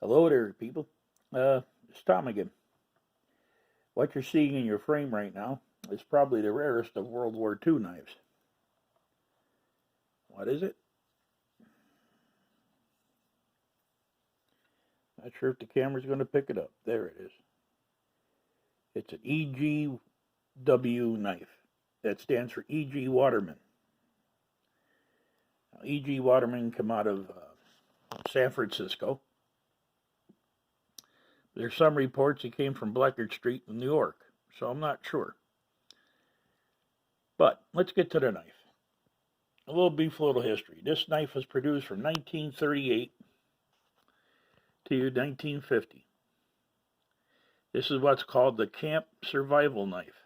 Hello there, people. It's Tom again. What you're seeing in your frame right now is probably the rarest of World War II knives. What is it? Not sure if the camera's going to pick it up. There it is. It's an E.G.W knife. That stands for E.G.Waterman. Now, E.G. Waterman come out of San Francisco. There's some reports it came from Bleeckert Street in New York, so I'm not sure. But let's get to the knife. A little history. This knife was produced from 1938 to 1950. This is what's called the camp survival knife.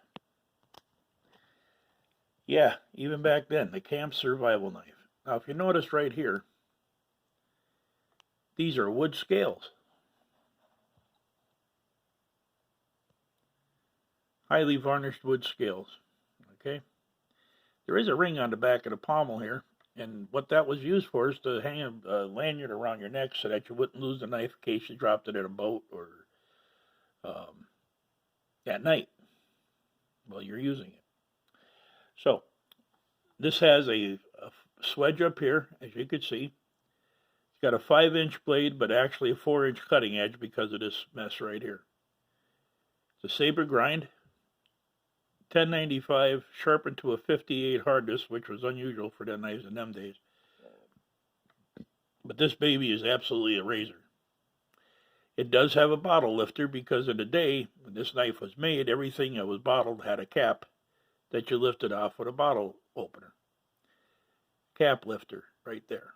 Yeah, even back then, the camp survival knife. Now, if you notice right here, these are wood scales. Highly varnished wood scales. Okay? There is a ring on the back of the pommel here, and what that was used for is to hang a lanyard around your neck so that you wouldn't lose the knife in case you dropped it in a boat or at night while you're using it. So, this has a swedge up here, as you can see. It's got a 5-inch blade, but actually a 4-inch cutting edge because of this mess right here. It's a saber grind, 1095, sharpened to a 58 hardness, which was unusual for the knives in them days. But this baby is absolutely a razor. It does have a bottle lifter because in the day, when this knife was made, everything that was bottled had a cap that you lifted off with a bottle opener. Cap lifter right there.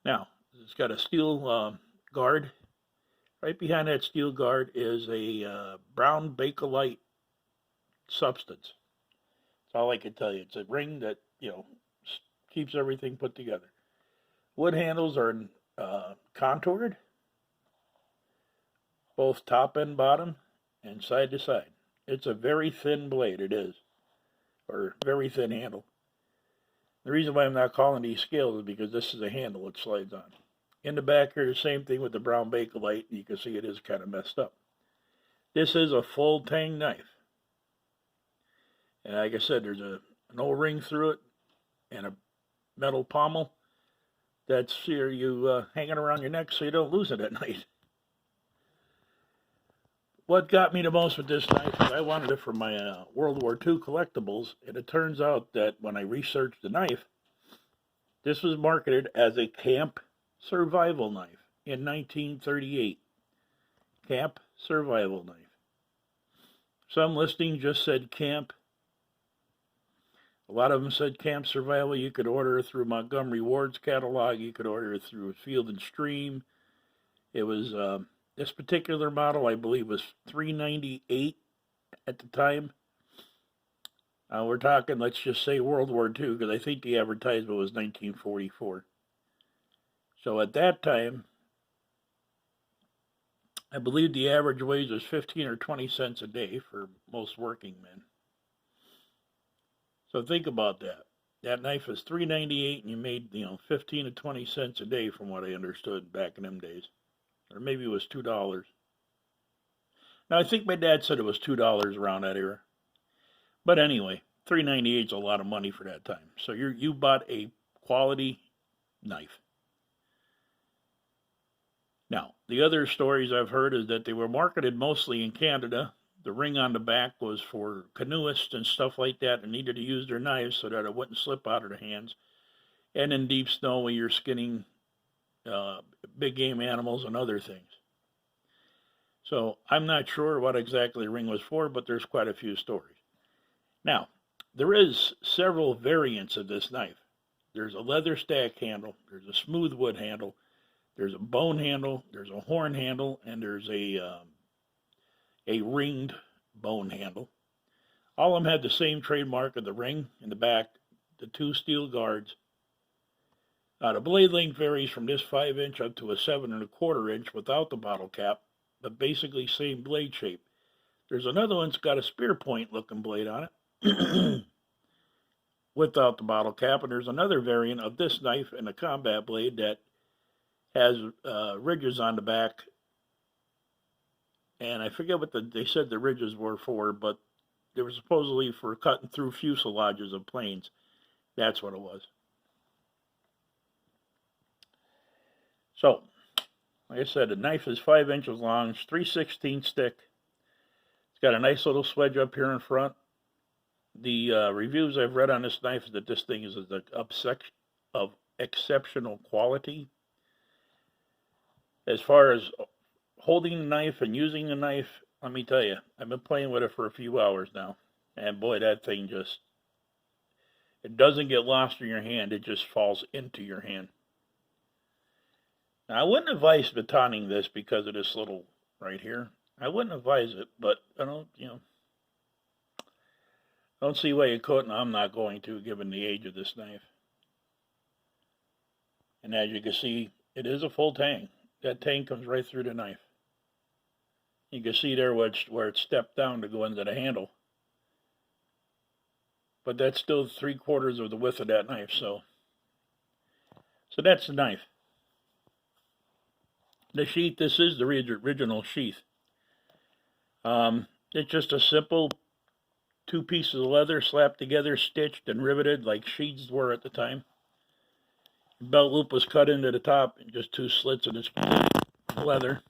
Now, it's got a steel guard. Right behind that steel guard is a brown bakelite substance. That's all I can tell you. It's a ring that, keeps everything put together. Wood handles are contoured, both top and bottom, and side to side. It's a very thin blade, it is, or very thin handle. The reason why I'm not calling these scales is because this is a handle it slides on. In the back here, the same thing with the brown bakelite. You can see it is kind of messed up. This is a full tang knife. And like I said, there's an O-ring through it and a metal pommel that's here you hanging around your neck so you don't lose it at night. What got me the most with this knife is I wanted it for my World War II collectibles, and it turns out that when I researched the knife, this was marketed as a camp survival knife in 1938. Camp survival knife. Some listings just said camp. A lot of them said camp survival. You could order it through Montgomery Ward's catalog. You could order it through Field and Stream. It was this particular model, I believe, was $398 at the time. We're talking, let's just say World War II, because I think the advertisement was 1944. So at that time, I believe the average wage was 15 or 20 cents a day for most working men. So think about that. That knife is $398, and you made 15 to 20 cents a day, from what I understood back in them days, or maybe it was $2. Now I think my dad said it was $2 around that era. But anyway, $398 is a lot of money for that time. So you bought a quality knife. Now, the other stories I've heard is that they were marketed mostly in Canada. The ring on the back was for canoeists and stuff like that that needed to use their knives so that it wouldn't slip out of their hands. And in deep snow when you're skinning big game animals and other things. So I'm not sure what exactly the ring was for, but there's quite a few stories. Now, there is several variants of this knife. There's a leather stack handle, there's a smooth wood handle, there's a bone handle, there's a horn handle, and there's a ringed bone handle. All of them had the same trademark of the ring in the back, the 2 steel guards. Now, the blade length varies from this 5-inch up to a 7 1/4 inch without the bottle cap, but basically same blade shape. There's another one that's got a spear point looking blade on it without the bottle cap, and there's another variant of this knife and a combat blade that has ridges on the back, and I forget what they said the ridges were for, but they were supposedly for cutting through fuselages of planes. That's what it was. So, like I said, the knife is 5 inches long. It's 3/16 thick. It's got a nice little swedge up here in front. The reviews I've read on this knife is that this thing is of exceptional quality. As far as holding the knife and using the knife, let me tell you, I've been playing with it for a few hours now. And boy, that thing just, it doesn't get lost in your hand. It just falls into your hand. Now, I wouldn't advise batoning this because of this little right here. I wouldn't advise it, but I don't see why you couldn't. I'm not going to, given the age of this knife. And as you can see, it is a full tang. That tang comes right through the knife. You can see there where it stepped down to go into the handle. But that's still 3/4 of the width of that knife, so that's the knife. The sheath, this is the original sheath. It's just a simple 2 pieces of leather slapped together, stitched and riveted like sheaths were at the time. The belt loop was cut into the top, and just 2 slits in this leather.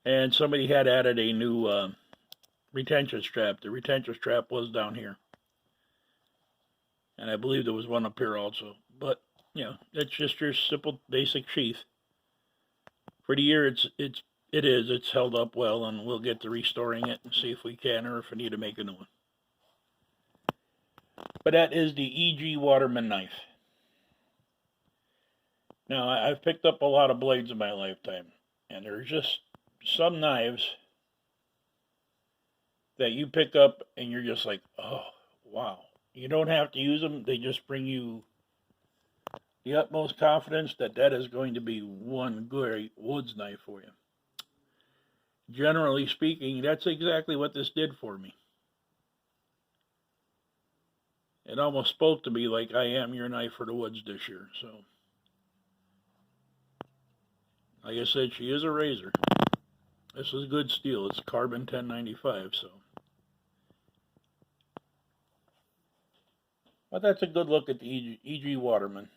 And somebody had added a new retention strap. The retention strap was down here. And I believe there was one up here also. But, it's just your simple, basic sheath. For the year, it's held up well, and we'll get to restoring it and see if we can, or if we need to make a new one. But that is the E.G. Waterman knife. Now, I've picked up a lot of blades in my lifetime, and there's just some knives that you pick up and you're just like, oh, wow. You don't have to use them. They just bring you the utmost confidence that is going to be one great woods knife for you. Generally speaking, that's exactly what this did for me. It almost spoke to me like, I am your knife for the woods this year. So, like I said, she is a razor. This is good steel. It's carbon 1095, so. But that's a good look at the E.G. Waterman.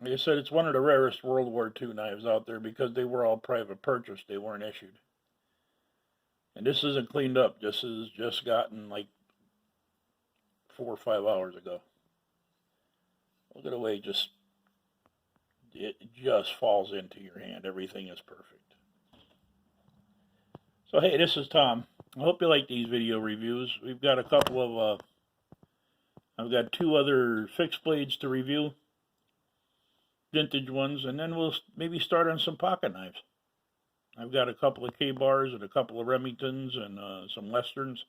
Like I said, it's one of the rarest World War II knives out there because they were all private purchase. They weren't issued. And this isn't cleaned up. This is just gotten like 4 or 5 hours ago. Look at the way it just falls into your hand. Everything is perfect. So hey, this is Tom. I hope you like these video reviews. We've got a couple of I've got 2 other fixed blades to review, vintage ones, and then we'll maybe start on some pocket knives. I've got a couple of K-bars and a couple of Remingtons and some Westerns.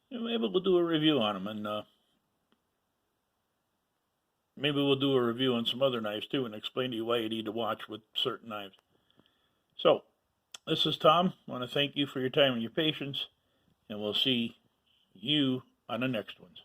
And maybe we'll do a review on them, and maybe we'll do a review on some other knives too, and explain to you why you need to watch with certain knives. So, this is Tom. I want to thank you for your time and your patience, and we'll see you on the next ones.